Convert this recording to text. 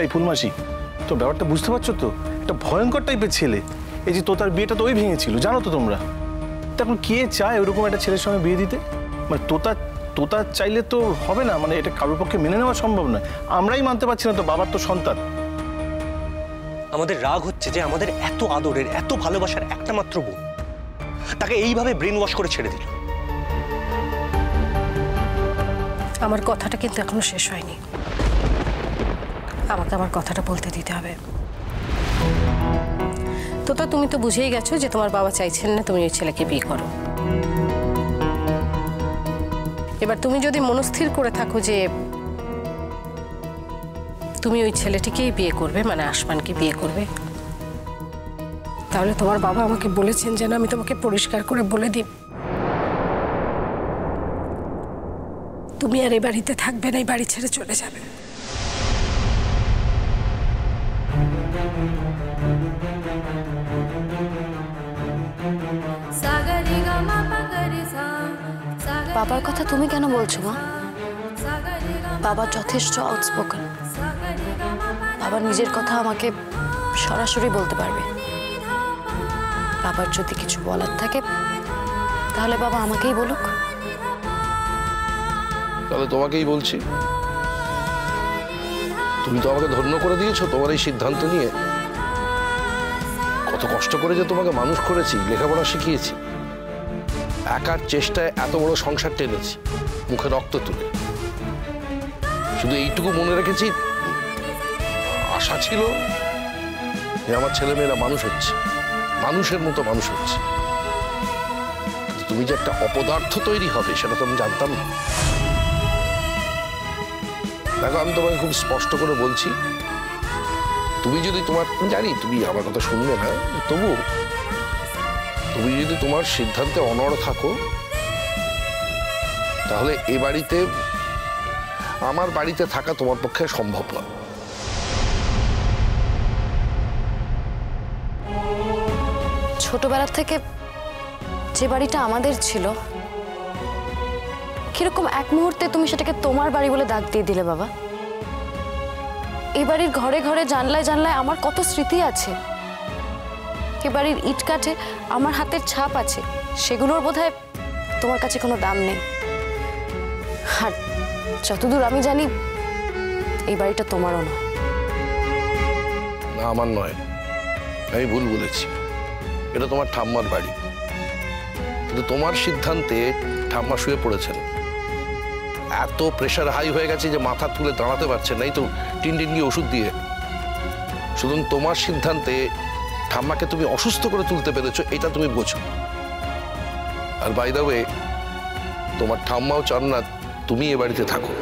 এই ফুলমাসি, তো ব্যাপারটা বুঝতে পারছো তো? একটা ভয়ঙ্কর টাইপের ছেলে। এই যে তোতার বিয়েটা তো ওই ভেঙেছিল, জানো তো তোমরা। তখন কে চায় ওরকম একটা ছেলের সঙ্গে বিয়ে দিতে? মানে তোতা চাইলে তো হবে না, মানে এটা কারোর পক্ষে মেনে নেওয়া সম্ভব নয়। আমরাই মানতে পারছি না তো, বাবার তো সন্তান। আমাদের রাগ হচ্ছে যে আমাদের এত আদরের, এত ভালোবাসার একটা মাত্র বোন, তাকে এইভাবে ব্রেন ওয়াশ করে ছেড়ে দিল। আমার কথাটা কিন্তু এখনো শেষ হয়নি, আমাকে আমার কথাটা বলতে দিতে হবে। তোতা, তুমি তো বুঝেই গেছো যে তোমার বাবা চাইছেন না তুমি ওই ছেলেকে বিয়ে করো। এবার তুমি যদি মনস্থির করে থাকো যে তুমি ওই ছেলেটিকেই বিয়ে করবে, মানে আসমানকে বিয়ে করবে, তাহলে তোমার বাবা আমাকে বলেছেন যেন আমি তোমাকে পরিষ্কার করে বলে দিই, তুমি আর এই বাড়িতে থাকবে না, এই বাড়ি ছেড়ে চলে যাবে। বাবার কথা তুমি কেন বলছো মা? বাবা যথেষ্ট আউটস্পোকেন। বাবা নিজের কথা আমাকে সরাসরি বলতে পারবে। বাবার যদি কিছু বলার থাকে তাহলে বাবা আমাকেই বলুক। তাহলে তোমাকেই বলছি, তুমি তো আমাকে ধন্য করে দিয়েছো তোমার এই সিদ্ধান্ত নিয়ে। কত কষ্ট করে যে তোমাকে মানুষ করেছি, লেখাপড়া শিখিয়েছি, একার চেষ্টায় এত বড় সংসার টেনেছি, মুখে রক্ত তুলে। শুধু এইটুকু মনে রেখেছি, আশা ছিল যে আমার ছেলেমেয়েরা মানুষ হচ্ছে, মানুষের মতো মানুষ হচ্ছে। তুমি যে একটা অপদার্থ তৈরি হবে সেটা তো আমি জানতাম না। দেখো, আমি তোমাকে খুব স্পষ্ট করে বলছি, তুমি যদি তোমার, জানি তুমি আমার কথা শুনবে না, তবু তুমি যদি তোমার সিদ্ধান্তে অনড় থাকো, তাহলে এ বাড়িতে, আমার বাড়িতে থাকা তোমার পক্ষে সম্ভব নয়। ছোটবেলা থেকে যে বাড়িটা আমাদের ছিল, কিরকম এক মুহূর্তে তুমি সেটাকে তোমার বাড়ি বলে দাগ দিয়ে দিলে বাবা। এই বাড়ির ঘরে ঘরে, জানলায় জানলায় আমার কত স্মৃতি আছে। এ বাড়ির ইট কাঠে আমার হাতের ছাপ আছে, সেগুলোর বোধহয় তোমার কাছে কোনো দাম নেই। আর যতদূর আমি জানি এই বাড়িটা তোমারও না। না, আমার নয়, আমি ভুল বলেছি। এটা তোমার ঠাম্মার বাড়ি, কিন্তু তোমার সিদ্ধান্তে ঠাম্মা শুয়ে পড়েছেন। এত প্রেশার হাই হয়ে গেছে যে মাথা তুলে দাঁড়াতে পারছেন না, এই তো টিন গিয়ে ওষুধ দিয়ে। শুধু তোমার সিদ্ধান্তে ঠাম্মাকে তুমি অসুস্থ করে তুলতে পেরেছো, এটা তুমি বোঝো। আর বাই দ্য ওয়ে, তোমার ঠাম্মাও চান না তুমি এ বাড়িতে থাকো।